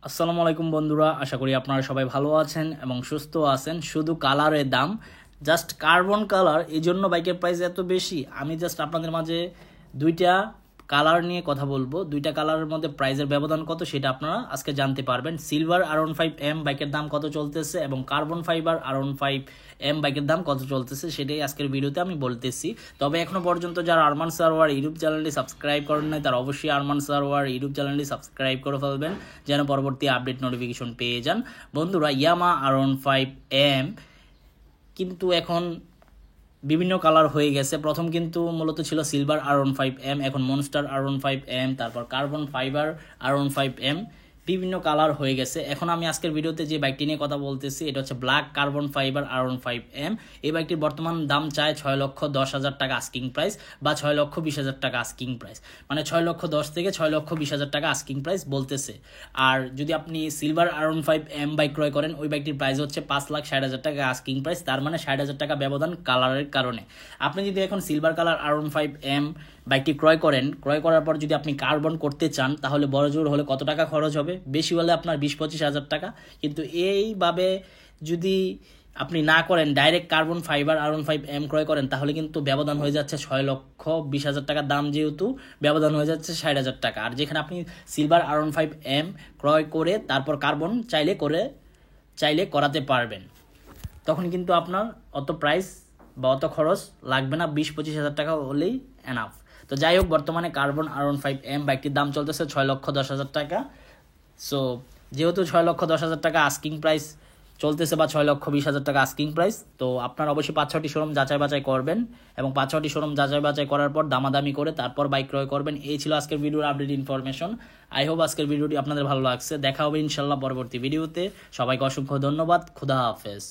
আসসালামু আলাইকুম বন্ধুরা, আশা করি আপনারা সবাই ভালো আছেন এবং সুস্থ আছেন। শুধু কালারের দাম, জাস্ট কার্বন কালার, এই জন্য বাইকের প্রাইস এত বেশি। আমি জাস্ট আপনাদের মাঝে দুইটা কালার নিয়ে কথা বলবো। দুইটা কালারের মধ্যে প্রাইসের ব্যবধান কত সেটা আপনারা আজকে জানতে পারবেন। সিলভার R15M বাইকের দাম কত চলতেছে এবং কার্বন ফাইবার R15M বাইকের দাম কত চলতেছে সেটাই আজকের ভিডিওতে আমি বলতেছি। তবে এখনো পর্যন্ত যারা আরমান সারোয়ার ইউটিউব চ্যানেলটি সাবস্ক্রাইব করেন নাই তারা অবশ্যই আরমান সারোয়ার ইউটিউব চ্যানেলটি সাবস্ক্রাইব করে ফেলবেন, যেন পরবর্তী আপডেট নোটিফিকেশন পেয়ে যান। বন্ধুরা, ইয়ামা R15M কিন্তু এখন বিভিন্ন কালার হয়ে গেছে। প্রথম কিন্তু মূলত ছিল সিলভার R15M, এখন মনস্টার R15M, তারপর কার্বন ফাইবার R15M, বিভিন্ন কালার হয়ে গেছে। এখন আমি আজকের ভিডিওতে যে বাইকটি নিয়ে কথা বলতেছি এটা হচ্ছে ব্ল্যাক কার্বন ফাইবার R15M। এই বাইকটির বর্তমান দাম চায় 6,10,000 টাকা আস্কিং প্রাইস বা 6,20,000 টাকা আস্কিং প্রাইস, মানে 6,10,000 থেকে 6,20,000 টাকা আস্কিং প্রাইস বলতেছে। আর যদি আপনি সিলভার R15M বাইক ক্রয় করেন, ওই বাইকটির প্রাইস হচ্ছে 5,60,000 টাকা আস্কিং প্রাইস, তার মানে 60,000 টাকা ব্যবধান কালারের কারণে। আপনি যদি এখন সিলভার কালার R15M বাইকটি ক্রয় করার পর যদি আপনি কার্বন করতে চান, তাহলে বড় জোর হলে কত টাকা খরচ হবে? বেশি হলে আপনার 20-25 হাজার টাকা। কিন্তু এইভাবে যদি আপনি না করেন, ডাইরেক্ট কার্বন ফাইবার R15M ক্রয় করেন, তাহলে কিন্তু ব্যবধান হয়ে যাচ্ছে 6,20,000 টাকার দাম, যেহেতু ব্যবধান হয়ে যাচ্ছে 60,000 টাকা। আর যেখানে আপনি সিলভার R15M ক্রয় করে তারপর কার্বন চাইলে করাতে পারবেন, তখন কিন্তু আপনার অত প্রাইস বা অত খরচ লাগবে না, 20-25 হাজার টাকা হলেই এনাফ। তো যাই হোক, বর্তমানে কার্বন R15M বাইকটির দাম চলতেছে 6,10,000 টাকা। সো যেহেতু 6,10,000 টাকা আস্কিং প্রাইস চলতেছে বা 6,20,000 টাকা আস্কিং প্রাইস, তো আপনারা অবশ্যই 5-6টি শোরুম যাচাই বাছাই করবেন এবং 5-6টি শোরুম যাচাই বাছাই করার পর দামাদামি করে তারপর বাইক ক্রয় করবেন। এই ছিল আজকের ভিডিওর আপডেট ইনফরমেশন। আই হোপ আজকের ভিডিওটি আপনাদের ভালো লাগছে। দেখা হবে ইনশাল্লাহ পরবর্তী ভিডিওতে। সবাইকে অসংখ্য ধন্যবাদ। খুদা হাফেজ।